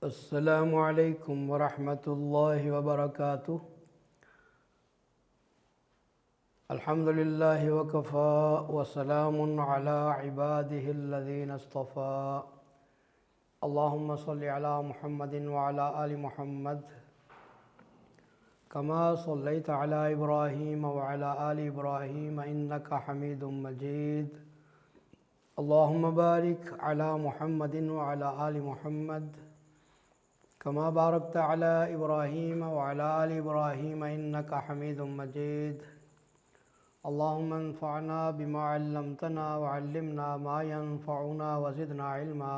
السلام علیکم ورحمۃ اللہ وبرکاتہ۔ الحمد للہ وکفی وسلام علی عبادہ الذین اصطفی۔ اللہم صلی علی محمد وعلی آل محمد کما صلیت علی ابراہیم وعلی آل ابراہیم انک حمید مجید۔ اللہم بارک علی محمد وعلی آل محمد کما بارکت علی ابراہیم وعلی آل ابراہیم انک حمید مجید۔ اللہم انفعنا بما علمتنا وعلمنا ما ينفعنا وزدنا علما۔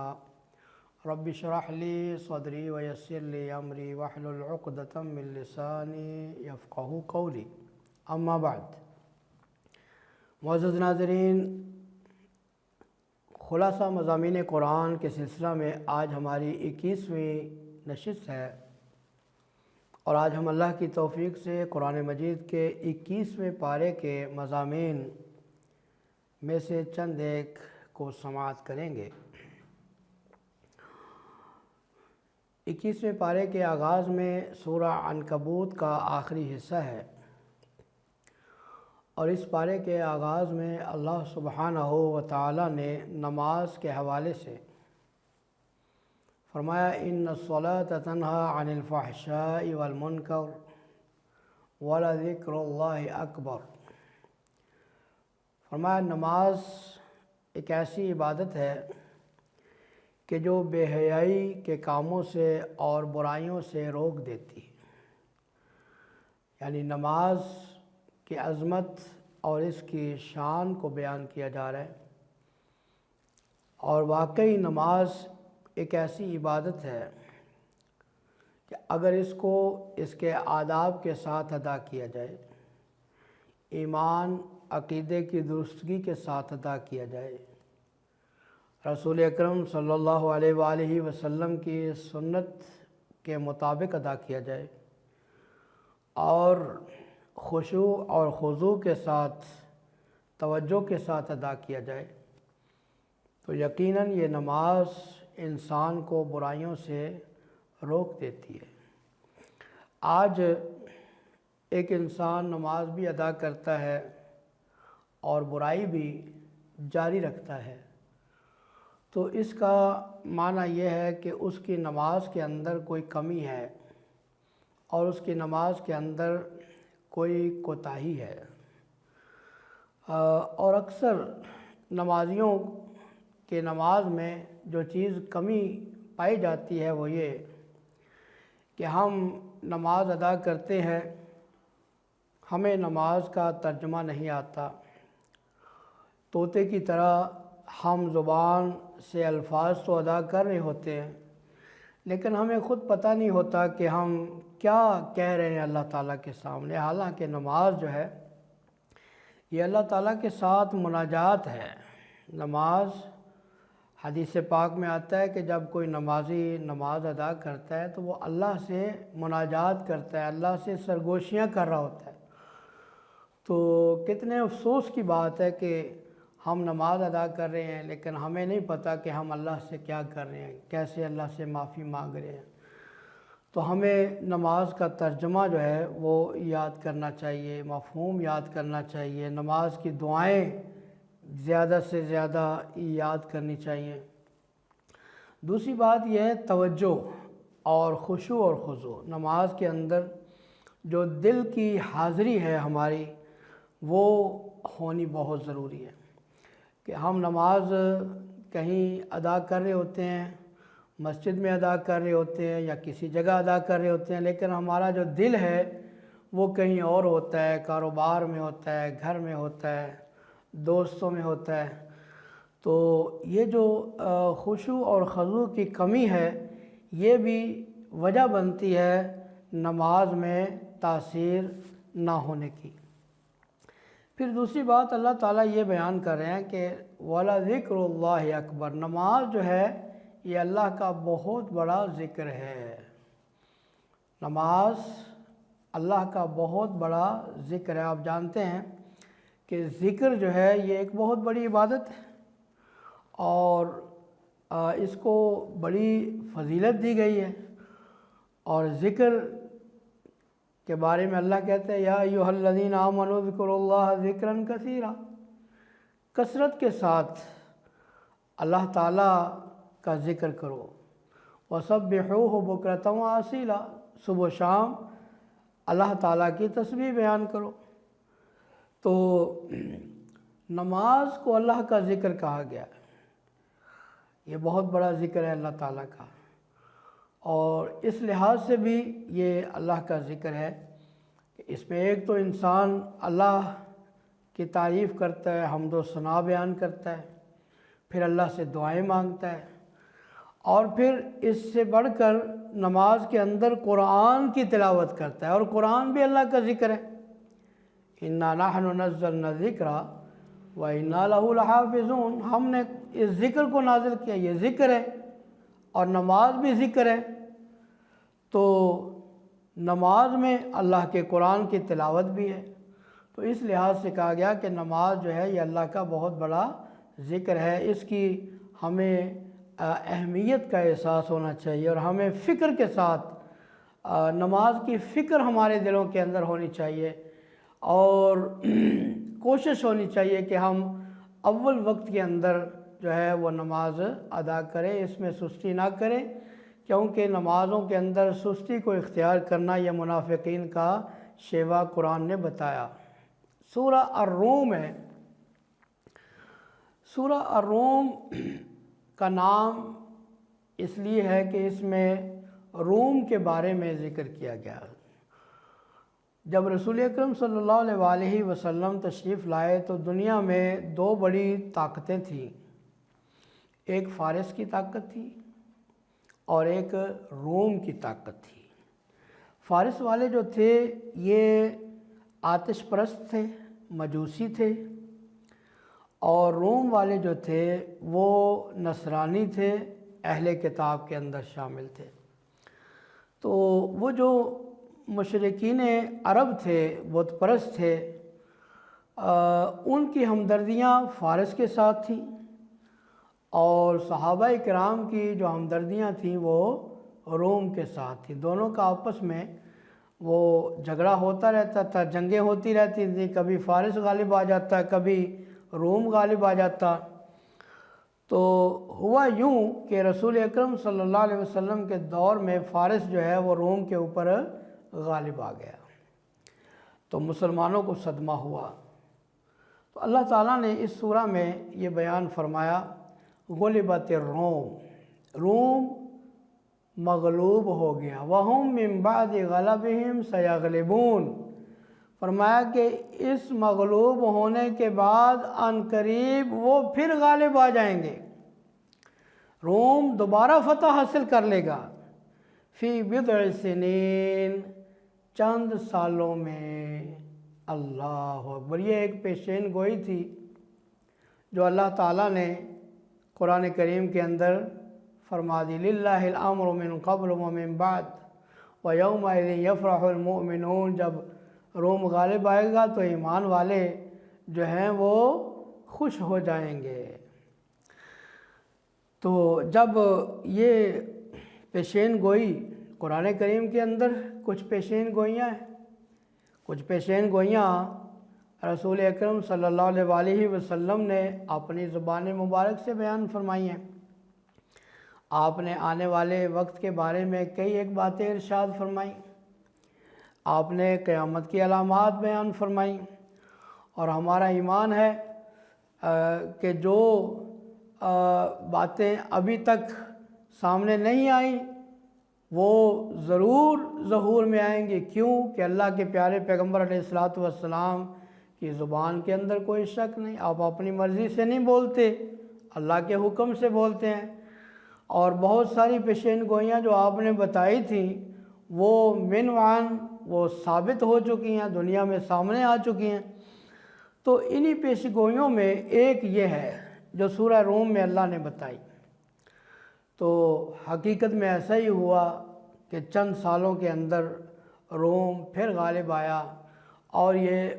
رب اشرح لی صدری ویسر لی امری واحلل عقدۃ من لسانی یفقہوا قولی، اما بعد۔ معزز ناظرین، خلاصہ مضامین قرآن کے سلسلہ میں آج ہماری 21ویں نشست ہے، اور آج ہم اللہ کی توفیق سے قرآن مجید کے 21ویں پارے کے مضامین میں سے چند ایک کو سماعت کریں گے۔ 21ویں پارے کے آغاز میں سورہ عنکبوت کا آخری حصہ ہے، اور اس پارے کے آغاز میں اللہ سبحانہ و تعالی نے نماز کے حوالے سے فرمایا ان الصلاۃ تنہی عن الفحشاء والمنکر ولذکر اللہ اکبر۔ فرمایا نماز ایک ایسی عبادت ہے کہ جو بے حیائی کے کاموں سے اور برائیوں سے روک دیتی ہے۔ یعنی نماز کی عظمت اور اس کی شان کو بیان کیا جا رہا ہے، اور واقعی نماز ایک ایسی عبادت ہے کہ اگر اس کو اس کے آداب کے ساتھ ادا کیا جائے، ایمان عقیدے کی درستگی کے ساتھ ادا کیا جائے، رسول اکرم صلی اللہ علیہ وآلہ وسلم کی سنت کے مطابق ادا کیا جائے، اور خشوع اور خضوع کے ساتھ توجہ کے ساتھ ادا کیا جائے، تو یقیناً یہ نماز انسان کو برائیوں سے روک دیتی ہے۔ آج ایک انسان نماز بھی ادا کرتا ہے اور برائی بھی جاری رکھتا ہے، تو اس کا معنی یہ ہے کہ اس کی نماز کے اندر کوئی کمی ہے، اور اس کی نماز کے اندر کوئی کوتاہی ہے۔ اور اکثر نمازیوں کہ نماز میں جو چیز کمی پائی جاتی ہے وہ یہ کہ ہم نماز ادا کرتے ہیں، ہمیں نماز کا ترجمہ نہیں آتا، طوطے کی طرح ہم زبان سے الفاظ تو ادا کر رہے ہوتے ہیں، لیکن ہمیں خود پتہ نہیں ہوتا کہ ہم کیا کہہ رہے ہیں اللہ تعالیٰ کے سامنے۔ حالانکہ نماز جو ہے یہ اللہ تعالیٰ کے ساتھ مناجات ہے۔ نماز حدیث پاک میں آتا ہے کہ جب کوئی نمازی نماز ادا کرتا ہے تو وہ اللہ سے مناجات کرتا ہے، اللہ سے سرگوشیاں کر رہا ہوتا ہے۔ تو کتنے افسوس کی بات ہے کہ ہم نماز ادا کر رہے ہیں لیکن ہمیں نہیں پتہ کہ ہم اللہ سے کیا کر رہے ہیں، کیسے اللہ سے معافی مانگ رہے ہیں۔ تو ہمیں نماز کا ترجمہ جو ہے وہ یاد کرنا چاہیے، مفہوم یاد کرنا چاہیے، نماز کی دعائیں زیادہ سے زیادہ یاد کرنی چاہیے۔ دوسری بات یہ ہے توجہ اور خشوع اور خضوع۔ نماز کے اندر جو دل کی حاضری ہے ہماری، وہ ہونی بہت ضروری ہے کہ ہم نماز کہیں ادا کر رہے ہوتے ہیں، مسجد میں ادا کر رہے ہوتے ہیں یا کسی جگہ ادا کر رہے ہوتے ہیں، لیکن ہمارا جو دل ہے وہ کہیں اور ہوتا ہے، کاروبار میں ہوتا ہے، گھر میں ہوتا ہے، دوستوں میں ہوتا ہے۔ تو یہ جو خشوع اور خضوع کی کمی ہے یہ بھی وجہ بنتی ہے نماز میں تاثیر نہ ہونے کی۔ پھر دوسری بات اللہ تعالیٰ یہ بیان کر رہے ہیں کہ وَلَذِكْرُ اللَّهِ اکبر۔ نماز جو ہے یہ اللہ کا بہت بڑا ذکر ہے۔ نماز اللہ کا بہت بڑا ذکر ہے۔ آپ جانتے ہیں کہ ذکر جو ہے یہ ایک بہت بڑی عبادت ہے، اور اس کو بڑی فضیلت دی گئی ہے، اور ذکر کے بارے میں اللہ کہتے ہیں یا ایھا الذین آمنوا اذکروا اللہ ذکرا کثیرا، کثرت کے ساتھ اللہ تعالیٰ کا ذکر کرو، وسبحوہ بکرۃ واسیلا، صبح و شام اللہ تعالیٰ کی تسبیح بیان کرو۔ تو نماز کو اللہ کا ذکر کہا گیا ہے، یہ بہت بڑا ذکر ہے اللہ تعالیٰ کا، اور اس لحاظ سے بھی یہ اللہ کا ذکر ہے کہ اس میں ایک تو انسان اللہ کی تعریف کرتا ہے، حمد و ثنا بیان کرتا ہے، پھر اللہ سے دعائیں مانگتا ہے، اور پھر اس سے بڑھ کر نماز کے اندر قرآن کی تلاوت کرتا ہے، اور قرآن بھی اللہ کا ذکر ہے۔ اِنَّا نَحْنُ نَزَّلْنَا الذِّكْرَ وَإِنَّا لَهُ لَحَافِظُونَ، ہم نے اس ذکر کو نازل کیا، یہ ذکر ہے، اور نماز بھی ذکر ہے۔ تو نماز میں اللہ کے قرآن کی تلاوت بھی ہے، تو اس لحاظ سے کہا گیا کہ نماز جو ہے یہ اللہ کا بہت بڑا ذکر ہے، اس کی ہمیں اہمیت کا احساس ہونا چاہیے، اور ہمیں فکر کے ساتھ نماز کی فکر ہمارے دلوں کے اندر ہونی چاہیے، اور کوشش ہونی چاہیے کہ ہم اول وقت کے اندر جو ہے وہ نماز ادا کریں، اس میں سستی نہ کریں، کیونکہ نمازوں کے اندر سستی کو اختیار کرنا یہ منافقین کا شیوہ قرآن نے بتایا۔ سورہ الروم ہے، سورہ الروم کا نام اس لیے ہے کہ اس میں روم کے بارے میں ذکر کیا گیا۔ جب رسول اکرم صلی اللہ علیہ وآلہ وسلم تشریف لائے تو دنیا میں دو بڑی طاقتیں تھیں، ایک فارس کی طاقت تھی اور ایک روم کی طاقت تھی۔ فارس والے جو تھے یہ آتش پرست تھے، مجوسی تھے، اور روم والے جو تھے وہ نصرانی تھے، اہل کتاب کے اندر شامل تھے۔ تو وہ جو مشرکین عرب تھے، بت پرست تھے، ان کی ہمدردیاں فارس کے ساتھ تھیں، اور صحابہ کرام کی جو ہمدردیاں تھیں وہ روم کے ساتھ تھیں۔ دونوں کا آپس میں وہ جھگڑا ہوتا رہتا تھا، جنگیں ہوتی رہتی تھیں، کبھی فارس غالب آ جاتا، کبھی روم غالب آ جاتا۔ تو ہوا یوں کہ رسول اکرم صلی اللہ علیہ وسلم کے دور میں فارس جو ہے وہ روم کے اوپر غالب آ گیا، تو مسلمانوں کو صدمہ ہوا۔ تو اللہ تعالیٰ نے اس سورہ میں یہ بیان فرمایا غلبت الروم، روم مغلوب ہو گیا، وَهُمْ مِنْ بَعْدِ غَلَبِهِمْ سَيَغْلِبُونَ، فرمایا کہ اس مغلوب ہونے کے بعد عنقریب وہ پھر غالب آ جائیں گے، روم دوبارہ فتح حاصل کر لے گا، فی بضع سنین، چند سالوں میں۔ اللہ اکبر، یہ ایک پیشین گوئی تھی جو اللہ تعالیٰ نے قرآن کریم کے اندر فرما دی، للہ الامر من قبل ومن بعد ویومئذ یفرح المؤمنون، جب روم غالب آئے گا تو ایمان والے جو ہیں وہ خوش ہو جائیں گے۔ تو جب یہ پیشین گوئی قرآن کریم کے اندر کچھ پیشین گوئیاں ہیں، کچھ پیشین گوئیاں رسول اکرم صلی اللہ علیہ وآلہ وسلم نے اپنی زبان مبارک سے بیان فرمائی ہیں۔ آپ نے آنے والے وقت کے بارے میں کئی ایک باتیں ارشاد فرمائیں، آپ نے قیامت کی علامات بیان فرمائیں، اور ہمارا ایمان ہے کہ جو باتیں ابھی تک سامنے نہیں آئیں وہ ضرور ظہور میں آئیں گے۔ کیوں کہ اللہ کے پیارے پیغمبر علیہ الصلوۃ والسلام کی زبان کے اندر کوئی شک نہیں، آپ اپنی مرضی سے نہیں بولتے، اللہ کے حکم سے بولتے ہیں، اور بہت ساری پیشین گوئیاں جو آپ نے بتائی تھیں وہ من وعن وہ ثابت ہو چکی ہیں، دنیا میں سامنے آ چکی ہیں۔ تو انہی پیش گوئیوں میں ایک یہ ہے جو سورہ روم میں اللہ نے بتائی۔ تو حقیقت میں ایسا ہی ہوا کہ چند سالوں کے اندر روم پھر غالب آیا، اور یہ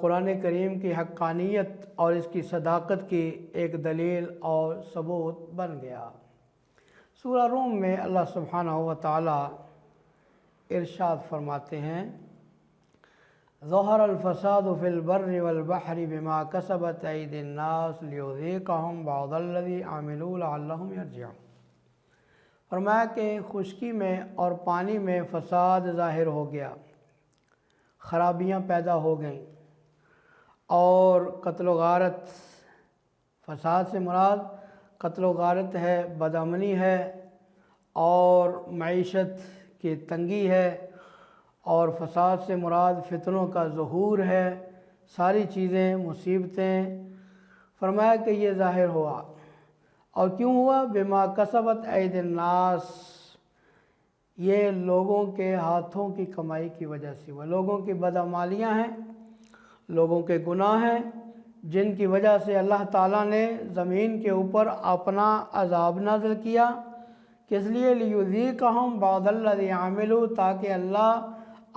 قرآن کریم کی حقانیت اور اس کی صداقت کی ایک دلیل اور ثبوت بن گیا۔ سورہ روم میں اللہ سبحانہ و تعالی ارشاد فرماتے ہیں، ظہر الفساد فی البر والبحر بما کسبت ایدی الناس لیذیقہم بعض الذی عملوا لعلہم یرجعون۔ فرمایا کہ خشکی میں اور پانی میں فساد ظاہر ہو گیا، خرابیاں پیدا ہو گئیں، اور قتل و غارت، فساد سے مراد قتل و غارت ہے، بدامنی ہے، اور معیشت کی تنگی ہے، اور فساد سے مراد فتنوں کا ظہور ہے، ساری چیزیں، مصیبتیں۔ فرمایا کہ یہ ظاہر ہوا، اور کیوں ہوا؟ بما کسبت ایدی الناس، یہ لوگوں کے ہاتھوں کی کمائی کی وجہ سے ہوا۔ لوگوں کی بدعمالیاں ہیں، لوگوں کے گناہ ہیں، جن کی وجہ سے اللہ تعالیٰ نے زمین کے اوپر اپنا عذاب نازل کیا۔ کس لیے؟ لیذیقہم بعض الذی عملوا، تاکہ اللہ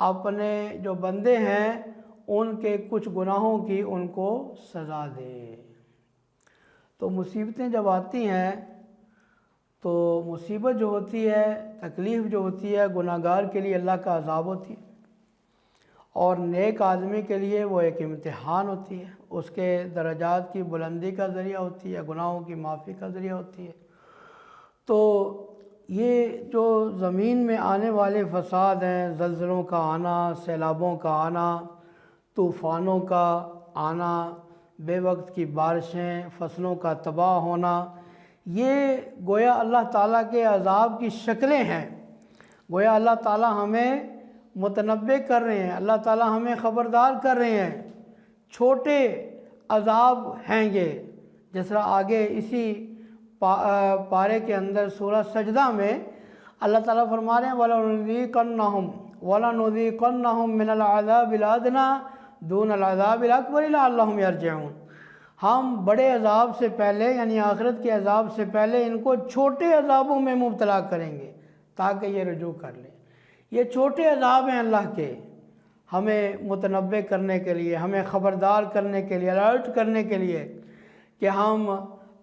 اپنے جو بندے ہیں ان کے کچھ گناہوں کی ان کو سزا دے۔ تو مصیبتیں جب آتی ہیں تو مصیبت جو ہوتی ہے، تکلیف جو ہوتی ہے، گناہ گار کے لیے اللہ کا عذاب ہوتی ہے، اور نیک آدمی کے لیے وہ ایک امتحان ہوتی ہے، اس کے درجات کی بلندی کا ذریعہ ہوتی ہے، گناہوں کی معافی کا ذریعہ ہوتی ہے۔ تو یہ جو زمین میں آنے والے فساد ہیں، زلزلوں کا آنا، سیلابوں کا آنا، طوفانوں کا آنا، بے وقت کی بارشیں، فصلوں کا تباہ ہونا، یہ گویا اللہ تعالیٰ کے عذاب کی شکلیں ہیں۔ گویا اللہ تعالیٰ ہمیں متنبع کر رہے ہیں، اللہ تعالیٰ ہمیں خبردار کر رہے ہیں، چھوٹے عذاب ہیں یہ۔ جس طرح آگے اسی پارے کے اندر سورہ سجدہ میں اللہ تعالیٰ فرما رہے ہیں وَلَنُذِيقَنَّهُم مِّنَ الْعَذَابِ الْأَدْنَىٰ دُونَ الْعَذَابِ الْأَكْبَرِ لَعَلَّهُمْ يَرْجِعُونَ۔ ہم بڑے عذاب سے پہلے، یعنی آخرت کے عذاب سے پہلے، ان کو چھوٹے عذابوں میں مبتلا کریں گے تاکہ یہ رجوع کر لیں۔ یہ چھوٹے عذاب ہیں اللہ کے، ہمیں متنبع کرنے کے لیے، ہمیں خبردار کرنے کے لیے، الرٹ کرنے کے لیے کہ ہم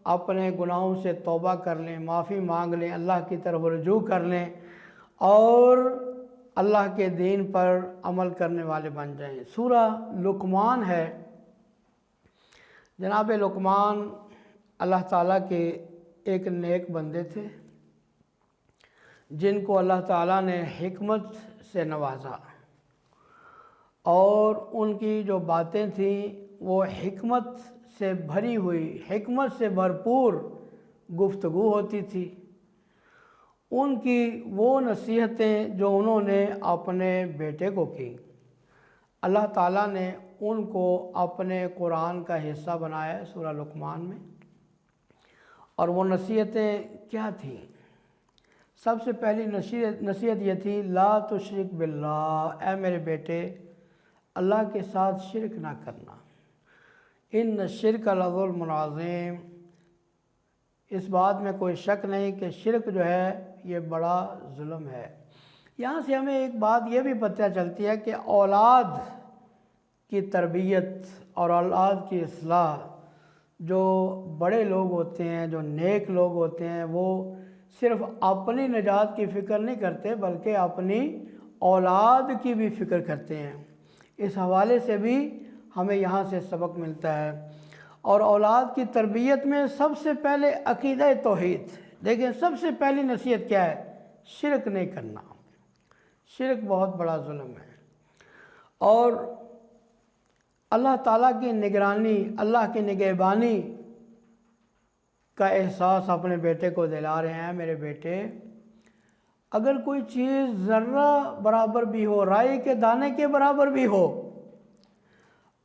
اپنے گناہوں سے توبہ کر لیں، معافی مانگ لیں، اللہ کی طرف رجوع کر لیں، اور اللہ کے دین پر عمل کرنے والے بن جائیں۔ سورہ لقمان ہے۔ جناب لقمان اللہ تعالیٰ کے ایک نیک بندے تھے، جن کو اللہ تعالیٰ نے حکمت سے نوازا، اور ان کی جو باتیں تھیں وہ حکمت سے بھری ہوئی، حکمت سے بھرپور گفتگو ہوتی تھی۔ ان کی وہ نصیحتیں جو انہوں نے اپنے بیٹے کو کی، اللہ تعالیٰ نے ان کو اپنے قرآن کا حصہ بنایا ہے سورہ لقمان میں۔ اور وہ نصیحتیں کیا تھیں؟ سب سے پہلی نصیحت یہ تھی، لا تشرک باللہ، اے میرے بیٹے اللہ کے ساتھ شرک نہ کرنا، ان الشرک لظلم عظیم۔ اس بات میں کوئی شک نہیں کہ شرک جو ہے یہ بڑا ظلم ہے۔ یہاں سے ہمیں ایک بات یہ بھی پتہ چلتی ہے کہ اولاد کی تربیت اور اولاد کی اصلاح، جو بڑے لوگ ہوتے ہیں، جو نیک لوگ ہوتے ہیں، وہ صرف اپنی نجات کی فکر نہیں کرتے بلکہ اپنی اولاد کی بھی فکر کرتے ہیں۔ اس حوالے سے بھی ہمیں یہاں سے سبق ملتا ہے۔ اور اولاد کی تربیت میں سب سے پہلے عقیدہ توحید، دیکھیں سب سے پہلی نصیحت کیا ہے؟ شرک نہیں کرنا۔ شرک بہت بڑا ظلم ہے، اور اللہ تعالیٰ کی نگرانی، اللہ کی نگہبانی کا احساس اپنے بیٹے کو دلا رہے ہیں، میرے بیٹے اگر کوئی چیز ذرہ برابر بھی ہو، رائی کے دانے کے برابر بھی ہو،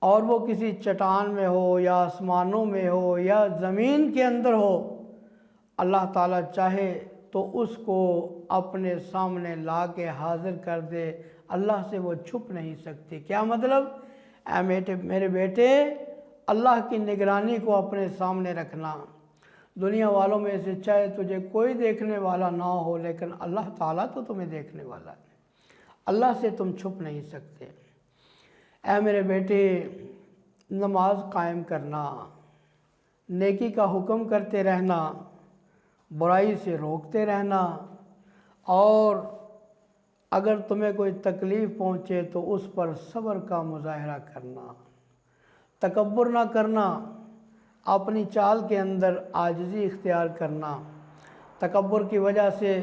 اور وہ کسی چٹان میں ہو یا آسمانوں میں ہو یا زمین کے اندر ہو، اللہ تعالیٰ چاہے تو اس کو اپنے سامنے لا کے حاضر کر دے، اللہ سے وہ چھپ نہیں سکتی۔ کیا مطلب؟ اے میرے بیٹے اللہ کی نگرانی کو اپنے سامنے رکھنا۔ دنیا والوں میں سے چاہے تجھے کوئی دیکھنے والا نہ ہو، لیکن اللہ تعالیٰ تو تمہیں دیکھنے والا ہے، اللہ سے تم چھپ نہیں سکتے۔ اے میرے بیٹے نماز قائم کرنا، نیکی کا حکم کرتے رہنا، برائی سے روکتے رہنا، اور اگر تمہیں کوئی تکلیف پہنچے تو اس پر صبر کا مظاہرہ کرنا، تکبر نہ کرنا، اپنی چال کے اندر عاجزی اختیار کرنا، تکبر کی وجہ سے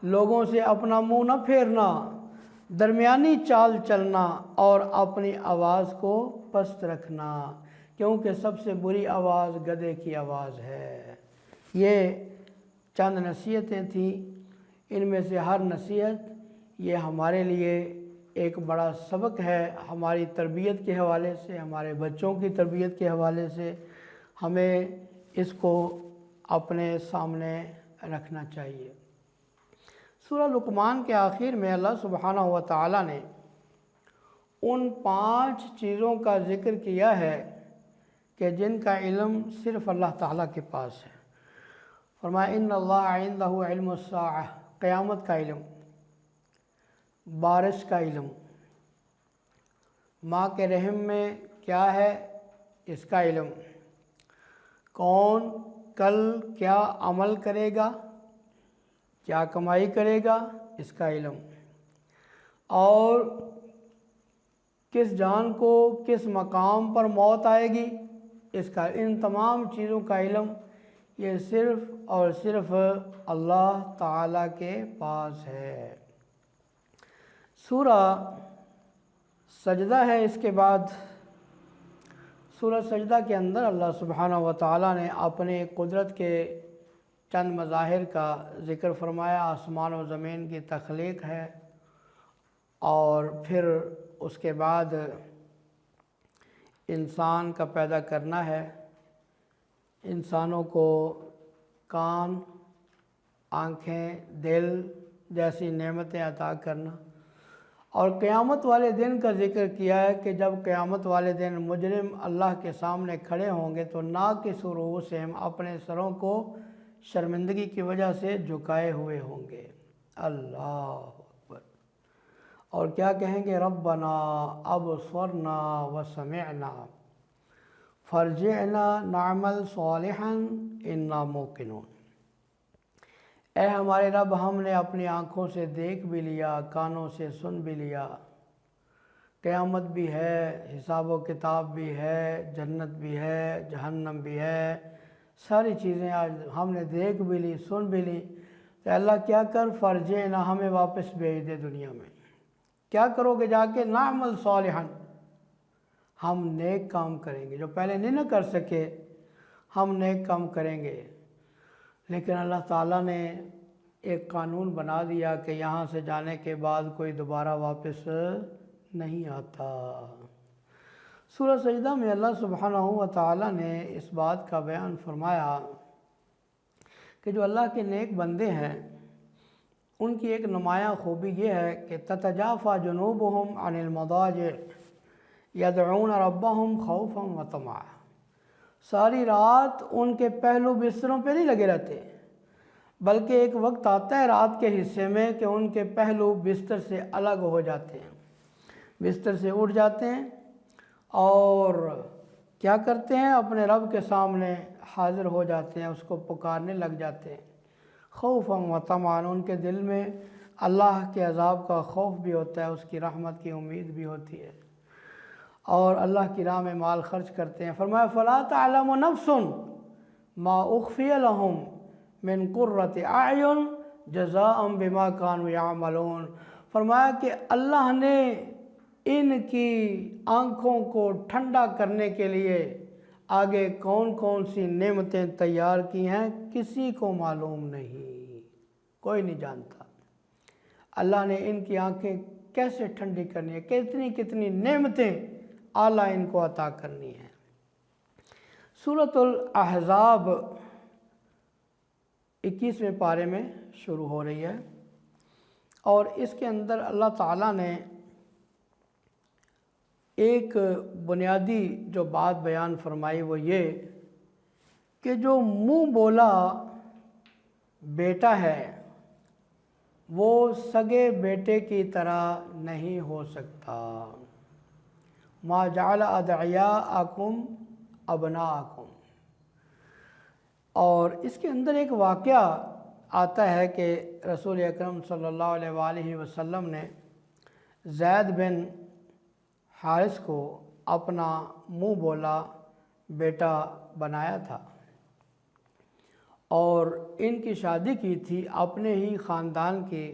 لوگوں سے اپنا منہ نہ پھیرنا، درمیانی چال چلنا اور اپنی آواز کو پست رکھنا، کیونکہ سب سے بری آواز گدھے کی آواز ہے۔ یہ چند نصیحتیں تھیں، ان میں سے ہر نصیحت یہ ہمارے لیے ایک بڑا سبق ہے، ہماری تربیت کے حوالے سے، ہمارے بچوں کی تربیت کے حوالے سے ہمیں اس کو اپنے سامنے رکھنا چاہیے۔ سورہ لقمان کے آخر میں اللہ سبحانہ و تعالیٰ نے ان 5 چیزوں کا ذکر کیا ہے کہ جن کا علم صرف اللہ تعالیٰ کے پاس ہے۔ فرمایا ان اللہ عندہ علم الساعہ، قیامت کا علم، بارش کا علم، ماں کے رحم میں کیا ہے اس کا علم، کون کل کیا عمل کرے گا، کیا کمائی کرے گا اس کا علم، اور کس جان کو کس مقام پر موت آئے گی اس کا، ان تمام چیزوں کا علم یہ صرف اور صرف اللہ تعالیٰ کے پاس ہے۔ سورہ سجدہ ہے اس کے بعد۔ سورہ سجدہ کے اندر اللہ سبحانہ و تعالیٰ نے اپنے قدرت کے چند مظاہر کا ذکر فرمایا۔ آسمان و زمین کی تخلیق ہے، اور پھر اس کے بعد انسان کا پیدا کرنا ہے، انسانوں کو کان، آنکھیں، دل جیسی نعمتیں عطا کرنا، اور قیامت والے دن کا ذکر کیا ہے کہ جب قیامت والے دن مجرم اللہ کے سامنے کھڑے ہوں گے تو ناکسوا رؤوسہم، اپنے سروں کو شرمندگی کی وجہ سے جھکائے ہوئے ہوں گے۔ اللہ اکبر۔ اور کیا کہیں گے؟ ربنا ابصرنا وسمعنا فرجعنا نعمل صالحا انا موقنون۔ اے ہمارے رب، ہم نے اپنی آنکھوں سے دیکھ بھی لیا، کانوں سے سن بھی لیا، قیامت بھی ہے، حساب و کتاب بھی ہے، جنت بھی ہے، جہنم بھی ہے، ساری چیزیں آج ہم نے دیکھ بھی لی، سن بھی لی۔ تو اللہ کیا کر، فرجعنا، ہمیں واپس بھیج دے دنیا میں۔ کیا کرو گے جا کے؟ نعمل صالحا، ہم نیک کام کریں گے، جو پہلے نہیں نہ کر سکے ہم نیک کام کریں گے۔ لیکن اللہ تعالیٰ نے ایک قانون بنا دیا کہ یہاں سے جانے کے بعد کوئی دوبارہ واپس نہیں آتا۔ سورہ سجدہ میں اللہ سبحانہ و تعالیٰ نے اس بات کا بیان فرمایا کہ جو اللہ کے نیک بندے ہیں ان کی ایک نمایاں خوبی یہ ہے کہ تتجافی جنوبہم عن المضاجع یدعون ربہم خوفا وطمعا، ساری رات ان کے پہلو بستروں پہ نہیں لگے رہتے، بلکہ ایک وقت آتا ہے رات کے حصے میں کہ ان کے پہلو بستر سے الگ ہو جاتے ہیں، بستر سے اٹھ جاتے ہیں اور کیا کرتے ہیں؟ اپنے رب کے سامنے حاضر ہو جاتے ہیں، اس کو پکارنے لگ جاتے ہیں۔ خوفا وطمعا، ان کے دل میں اللہ کے عذاب کا خوف بھی ہوتا ہے، اس کی رحمت کی امید بھی ہوتی ہے، اور اللہ کی راہ میں مال خرچ کرتے ہیں۔ فرمایا فلا تعلم نفس ما اخفی لهم من قرۃ اعین جزاء بما كانوا یعملون۔ فرمایا کہ اللہ نے ان کی آنکھوں کو ٹھنڈا کرنے کے لیے آگے کون کون سی نعمتیں تیار کی ہیں کسی کو معلوم نہیں، کوئی نہیں جانتا۔ اللہ نے ان کی آنکھیں کیسے ٹھنڈی کرنی ہے، کتنی کتنی نعمتیں اعلیٰ ان کو عطا کرنی ہے۔ سورۃ الاحزاب 21ویں پارے میں شروع ہو رہی ہے، اور اس کے اندر اللہ تعالیٰ نے ایک بنیادی جو بات بیان فرمائی وہ یہ کہ جو منہ بولا بیٹا ہے وہ سگے بیٹے کی طرح نہیں ہو سکتا، ما جعل ادعیاءکم ابناءکم۔ اور اس کے اندر ایک واقعہ آتا ہے کہ رسول اکرم صلی اللہ علیہ وآلہ وسلم نے زید بن حارث کو اپنا منہ بولا بیٹا بنایا تھا، اور ان کی شادی کی تھی اپنے ہی خاندان کے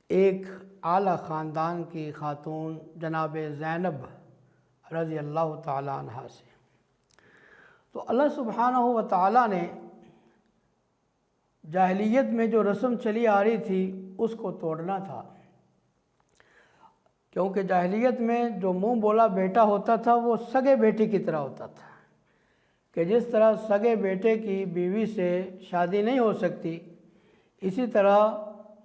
ایک اعلیٰ خاندان کی خاتون جناب زینب رضی اللہ تعالی عنہ سے۔ تو اللہ سبحانہ و تعالیٰ نے جاہلیت میں جو رسم چلی آ رہی تھی اس کو توڑنا تھا، کیونکہ جاہلیت میں جو منہ بولا بیٹا ہوتا تھا وہ سگے بیٹے کی طرح ہوتا تھا، کہ جس طرح سگے بیٹے کی بیوی سے شادی نہیں ہو سکتی، اسی طرح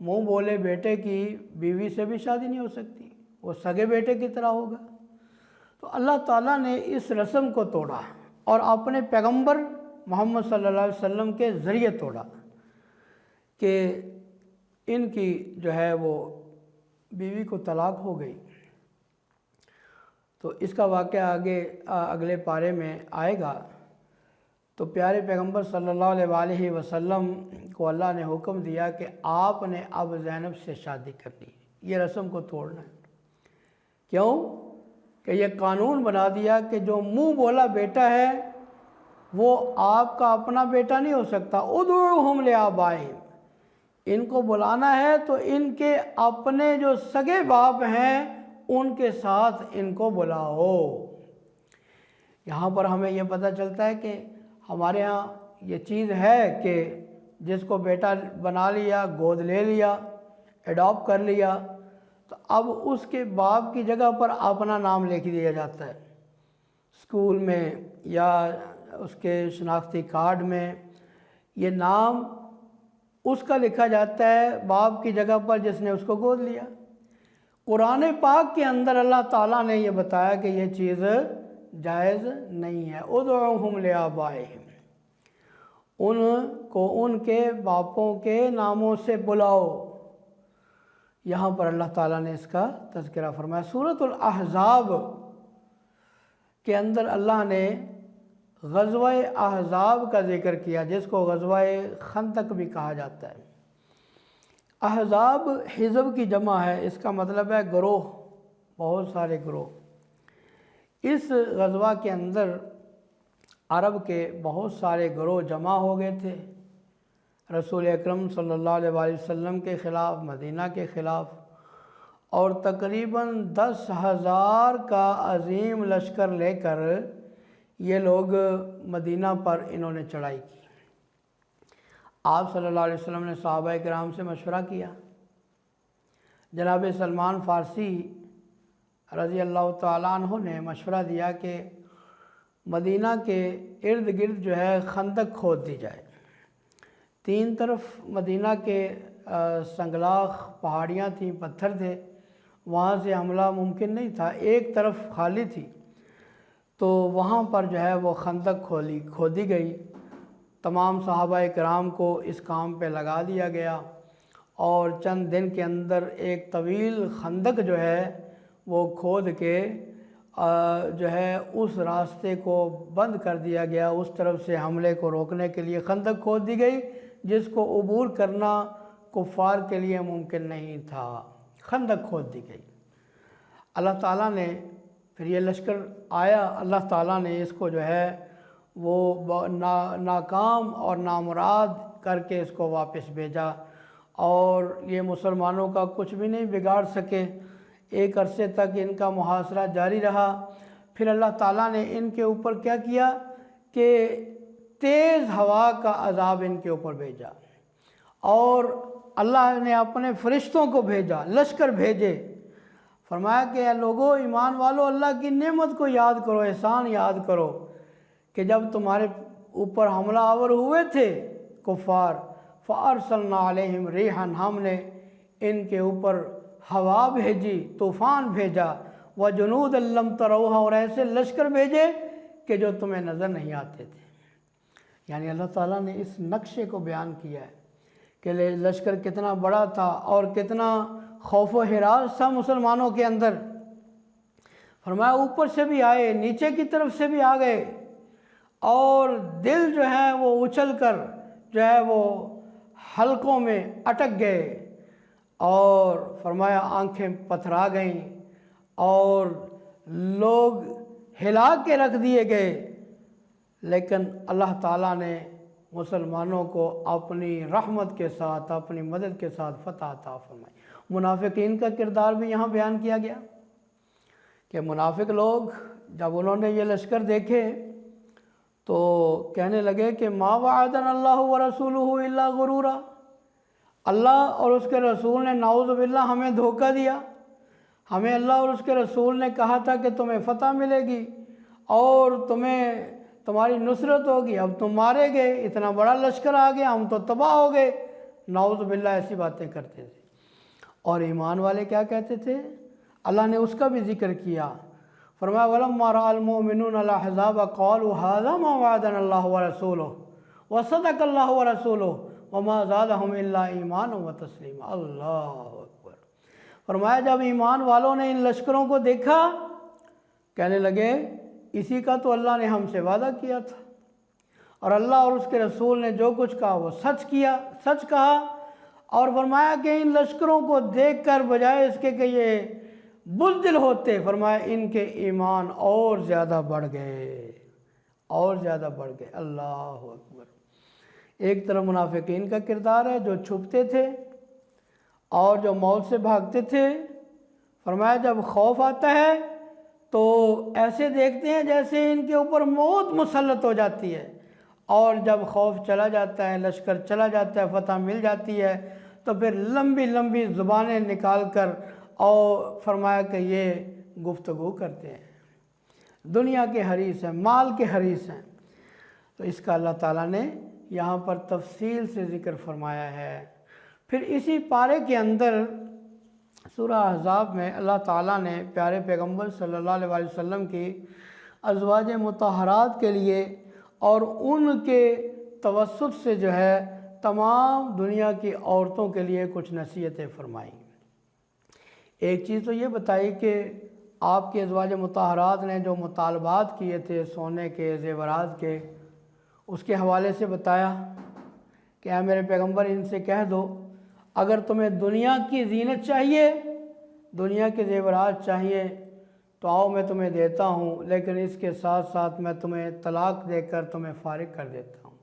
منہ بولے بیٹے کی بیوی سے بھی شادی نہیں ہو سکتی، وہ سگے بیٹے کی طرح ہوگا۔ تو اللہ تعالیٰ نے اس رسم کو توڑا اور اپنے پیغمبر محمد صلی اللہ علیہ وسلم کے ذریعے توڑا کہ ان کی جو ہے وہ بیوی کو طلاق ہو گئی۔ تو اس کا واقعہ اگلے پارے میں آئے گا۔ تو پیارے پیغمبر صلی اللہ علیہ وآلہ وسلم کو اللہ نے حکم دیا کہ آپ نے اب زینب سے شادی کرنی ہے، یہ رسم کو توڑنا ہے۔ کیوں کہ یہ قانون بنا دیا کہ جو منہ بولا بیٹا ہے وہ آپ کا اپنا بیٹا نہیں ہو سکتا۔ ادعوہم لآبائہم، ان کو بلانا ہے تو ان کے اپنے جو سگے باپ ہیں ان کے ساتھ ان کو بلاؤ۔ یہاں پر ہمیں یہ پتہ چلتا ہے کہ ہمارے ہاں یہ چیز ہے کہ جس کو بیٹا بنا لیا، گود لے لیا، ایڈاپٹ کر لیا، تو اب اس کے باپ کی جگہ پر اپنا نام لکھ دیا جاتا ہے اسکول میں یا اس کے شناختی کارڈ میں، یہ نام اس کا لکھا جاتا ہے باپ کی جگہ پر جس نے اس کو گود لیا۔ قرآن پاک کے اندر اللہ تعالیٰ نے یہ بتایا کہ یہ چیز جائز نہیں ہے۔ ادعوہم لآبائہم، ان کو ان کے باپوں کے ناموں سے بلاؤ۔ یہاں پر اللہ تعالیٰ نے اس کا تذکرہ فرمایا۔ سورۃ الاحزاب کے اندر اللہ نے غزوہ احزاب کا ذکر کیا، جس کو غزوہ خندق بھی کہا جاتا ہے۔ احزاب حزب کی جمع ہے، اس کا مطلب ہے گروہ، بہت سارے گروہ۔ اس غزوہ کے اندر عرب کے بہت سارے گروہ جمع ہو گئے تھے رسول اکرم صلی اللہ علیہ وآلہ وسلم کے خلاف، مدینہ کے خلاف، اور تقریباً 10,000 کا عظیم لشکر لے کر یہ لوگ مدینہ پر انہوں نے چڑھائی کی۔ آپ صلی اللہ علیہ وسلم نے صحابہ کرام سے مشورہ کیا۔ جناب سلمان فارسی رضی اللہ تعالیٰ عنہ نے مشورہ دیا کہ مدینہ کے ارد گرد جو ہے خندق کھود دی جائے۔ 3 طرف مدینہ کے سنگلاخ پہاڑیاں تھیں، پتھر تھے، وہاں سے حملہ ممکن نہیں تھا، ایک طرف خالی تھی، تو وہاں پر جو ہے وہ خندق کھودی گئی۔ تمام صحابہ کرام کو اس کام پہ لگا دیا گیا، اور چند دن کے اندر ایک طویل خندق جو ہے وہ کھود کے جو ہے اس راستے کو بند کر دیا گیا، اس طرف سے حملے کو روکنے کے لیے خندق کھود دی گئی، جس کو عبور کرنا کفار کے لیے ممکن نہیں تھا، خندق کھود دی گئی۔ اللہ تعالیٰ نے پھر یہ لشکر آیا، اللہ تعالیٰ نے اس کو جو ہے وہ ناکام اور نامراد کر کے اس کو واپس بھیجا، اور یہ مسلمانوں کا کچھ بھی نہیں بگاڑ سکے۔ ایک عرصے تک ان کا محاصرہ جاری رہا۔ پھر اللہ تعالیٰ نے ان کے اوپر کیا کیا کہ تیز ہوا کا عذاب ان کے اوپر بھیجا، اور اللہ نے اپنے فرشتوں کو بھیجا، لشکر بھیجے۔ فرمایا کہ اے لوگو، ایمان والو، اللہ کی نعمت کو یاد کرو، احسان یاد کرو کہ جب تمہارے اوپر حملہ آور ہوئے تھے کفار، فَأَرْسَلْنَا عَلَيْهِمْ رِيحًا، ہم نے ان کے اوپر ہوا بھیجی، طوفان بھیجا، وَجُنُودًا لَّمْ تَرَوْهَا، اور ایسے لشکر بھیجے کہ جو تمہیں نظر نہیں آتے تھے۔ یعنی اللہ تعالیٰ نے اس نقشے کو بیان کیا ہے کہ لشکر کتنا بڑا تھا اور کتنا خوف و ہراس تھا مسلمانوں کے اندر۔ فرمایا اوپر سے بھی آئے، نیچے کی طرف سے بھی آ گئے، اور دل جو ہے وہ اچھل کر جو ہے وہ حلقوں میں اٹک گئے، اور فرمایا آنکھیں پتھرا گئیں اور لوگ ہلا کے رکھ دیے گئے، لیکن اللہ تعالیٰ نے مسلمانوں کو اپنی رحمت کے ساتھ، اپنی مدد کے ساتھ فتح عطا فرمائی۔ منافقین کا کردار بھی یہاں بیان کیا گیا کہ منافق لوگ جب انہوں نے یہ لشکر دیکھے تو کہنے لگے کہ ما وعدنا اللہ ورسولہ الا غرورا، اللہ اور اس کے رسول نے نعوذ باللہ ہمیں دھوکہ دیا، ہمیں اللہ اور اس کے رسول نے کہا تھا کہ تمہیں فتح ملے گی اور تمہاری نصرت ہوگی، اب تم مارے گئے، اتنا بڑا لشکر آ گیا، ہم تو تباہ ہو گئے۔ نعوذ باللہ ایسی باتیں کرتے تھے۔ اور ایمان والے کیا کہتے تھے؟ اللہ نے اس کا بھی ذکر کیا، فرمایا وَلَمَّا رَأَى الْمُؤْمِنُونَ الْأَحْزَابَ قَالُوا هَذَا مَا وَعَدَنَا اللَّهُ وَرَسُولُهُ وَصَدَقَ اللَّهُ وَرَسُولُهُ وَمَا زَادَهُمْ إِلَّا إِيمَانًا وَتَسْلِيمًا۔ اللہ اکبر۔ فرمایا جب ایمان والوں نے ان لشکروں کو دیکھا، کہنے لگے اسی کا تو اللہ نے ہم سے وعدہ کیا تھا، اور اللہ اور اس کے رسول نے جو کچھ کہا وہ سچ کہا، اور فرمایا کہ ان لشکروں کو دیکھ کر بجائے اس کے کہ یہ بزدل ہوتے، فرمایا ان کے ایمان اور زیادہ بڑھ گئے، اور زیادہ بڑھ گئے۔ اللہ اکبر۔ ایک طرف منافقین کا کردار ہے جو چھپتے تھے اور جو موت سے بھاگتے تھے، فرمایا جب خوف آتا ہے تو ایسے دیکھتے ہیں جیسے ان کے اوپر موت مسلط ہو جاتی ہے، اور جب خوف چلا جاتا ہے، لشکر چلا جاتا ہے، فتح مل جاتی ہے، تو پھر لمبی لمبی زبانیں نکال کر اور فرمایا کہ یہ گفتگو کرتے ہیں، دنیا کے حریص ہیں، مال کے حریص ہیں۔ تو اس کا اللہ تعالیٰ نے یہاں پر تفصیل سے ذکر فرمایا ہے۔ پھر اسی پارے کے اندر سورہ احزاب میں اللہ تعالیٰ نے پیارے پیغمبر صلی اللہ علیہ وسلم کی ازواج مطہرات کے لیے اور ان کے توسط سے جو ہے تمام دنیا کی عورتوں کے لیے کچھ نصیحتیں فرمائیں۔ ایک چیز تو یہ بتائی کہ آپ کے ازواج مطہرات نے جو مطالبات کیے تھے سونے کے، زیورات کے، اس کے حوالے سے بتایا کہ اے میرے پیغمبر ان سے کہہ دو اگر تمہیں دنیا کی زینت چاہیے، دنیا کے زیورات چاہیے تو آؤ میں تمہیں دیتا ہوں، لیکن اس کے ساتھ ساتھ میں تمہیں طلاق دے کر تمہیں فارغ کر دیتا ہوں،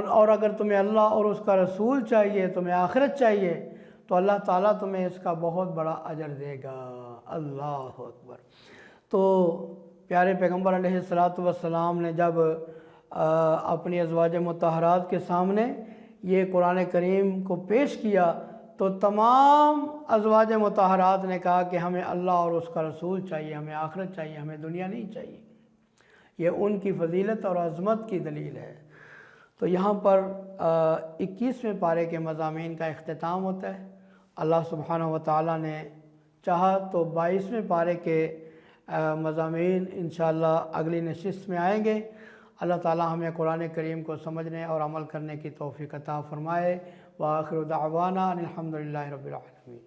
اور اگر تمہیں اللہ اور اس کا رسول چاہیے، تمہیں آخرت چاہیے، تو اللہ تعالیٰ تمہیں اس کا بہت بڑا اجر دے گا۔ اللہ اکبر۔ تو پیارے پیغمبر علیہ الصلاۃ والسلام نے جب اپنی ازواج مطہرات کے سامنے یہ قرآن کریم کو پیش کیا تو تمام ازواج مطہرات نے کہا کہ ہمیں اللہ اور اس کا رسول چاہیے، ہمیں آخرت چاہیے، ہمیں دنیا نہیں چاہیے۔ یہ ان کی فضیلت اور عظمت کی دلیل ہے۔ تو یہاں پر 21ویں پارے کے مضامین کا اختتام ہوتا ہے۔ اللہ سبحانہ وتعالیٰ نے چاہا تو 22ویں پارے کے مضامین انشاءاللہ اگلی نشست میں آئیں گے۔ اللہ تعالیٰ ہمیں قرآن کریم کو سمجھنے اور عمل کرنے کی توفیق عطا فرمائے۔ وآخر دعوانا ان الحمد للہ رب العالمین۔